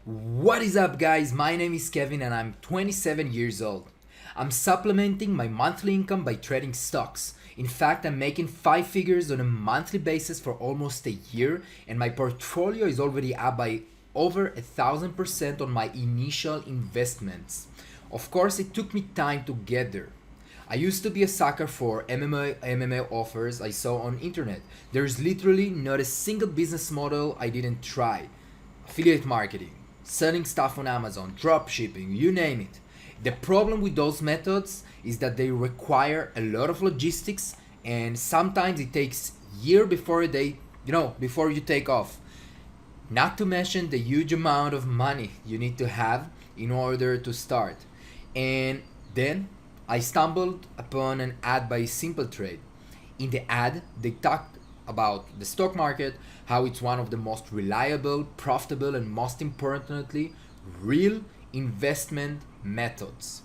What is up, guys? My name is Kevin and I'm 27 years old. I'm supplementing my monthly income by trading stocks. In fact, I'm making 5 figures on a monthly basis for almost a year, and my portfolio is already up by over 1,000% on my initial investments. Of course, it took me time to get there. I used to be a sucker for MMA offers I saw on internet. There's literally not a single business model I didn't try. Affiliate marketing, selling stuff on Amazon, drop shipping, you name it. The problem with those methods is that they require a lot of logistics, and sometimes it takes year before before you take off. Not to mention the huge amount of money you need to have in order to start. And then I stumbled upon an ad by Simple Trade. In the ad, they talked about the stock market, how it's one of the most reliable, profitable, and most importantly, real investment methods.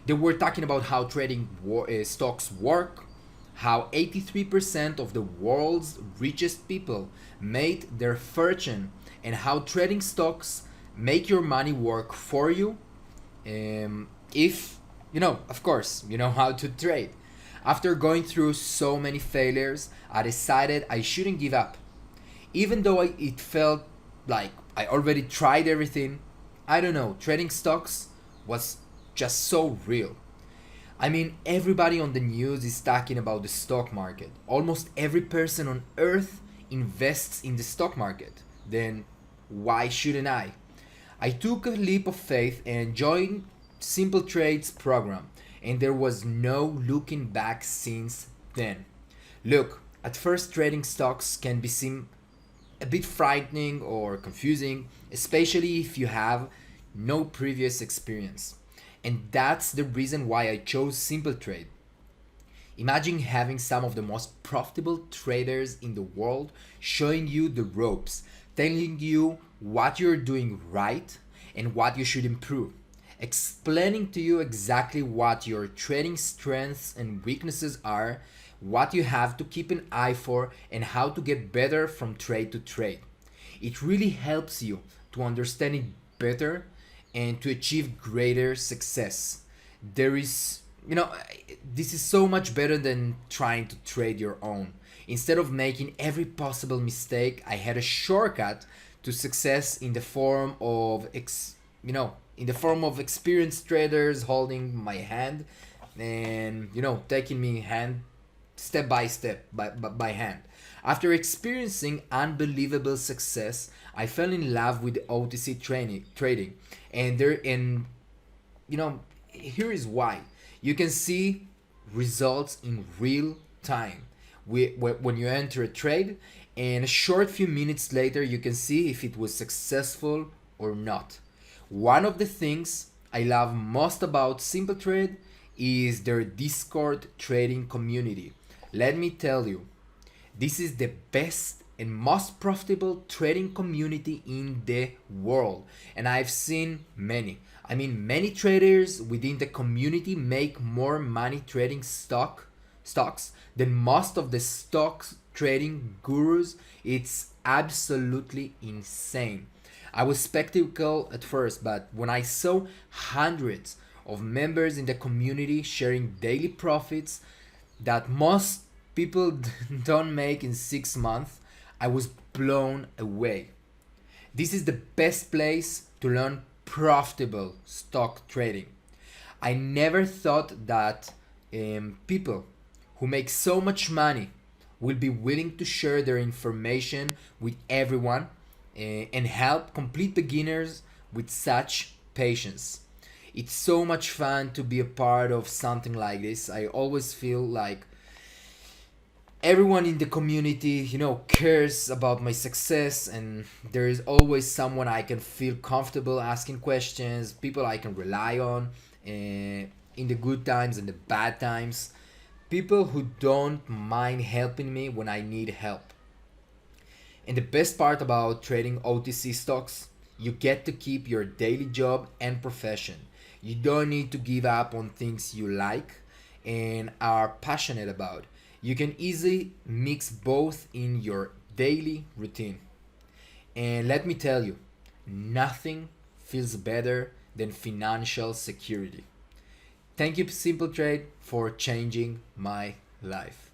They were talking about how stocks work, how 83% of the world's richest people made their fortune, and how trading stocks make your money work for you, if of course, you know how to trade. After going through so many failures, I decided I shouldn't give up. Even though it felt like I already tried everything, I don't know, trading stocks was just so real. I mean, everybody on the news is talking about the stock market. Almost every person on earth invests in the stock market. Then why shouldn't I? I took a leap of faith and joined Simple Trades program, and there was no looking back since then. Look, at first trading stocks can be seem a bit frightening or confusing, especially if you have no previous experience. And that's the reason why I chose Simple Trade. Imagine having some of the most profitable traders in the world showing you the ropes, telling you what you're doing right and what you should improve, explaining to you exactly what your trading strengths and weaknesses are, what you have to keep an eye for, and how to get better from trade to trade. It really helps you to understand it better and to achieve greater success. There is, this is so much better than trying to trade your own. Instead of making every possible mistake, I had a shortcut to success in the form of in the form of experienced traders holding my hand and taking me hand step by step by hand. After experiencing unbelievable success, I fell in love with OTC trading, and here is why. You can see results in real time. When you enter a trade, and a short few minutes later, you can see if it was successful or not. One of the things I love most about Simple Trade is their Discord trading community. Let me tell you, this is the best and most profitable trading community in the world. And I've seen many. I mean, many traders within the community make more money trading stocks than most of the stocks trading gurus. It's absolutely insane. I was skeptical at first, but when I saw hundreds of members in the community sharing daily profits that most people don't make in 6 months, I was blown away. This is the best place to learn profitable stock trading. I never thought that people who make so much money will be willing to share their information with everyone and help complete beginners with such patience. It's so much fun to be a part of something like this. I always feel like everyone in the community, cares about my success, and there is always someone I can feel comfortable asking questions, people I can rely on in the good times and the bad times, people who don't mind helping me when I need help. And the best part about trading OTC stocks, you get to keep your daily job and profession. You don't need to give up on things you like and are passionate about. You can easily mix both in your daily routine. And let me tell you, Nothing feels better than financial security. Thank you, Simple Trade, for changing my life.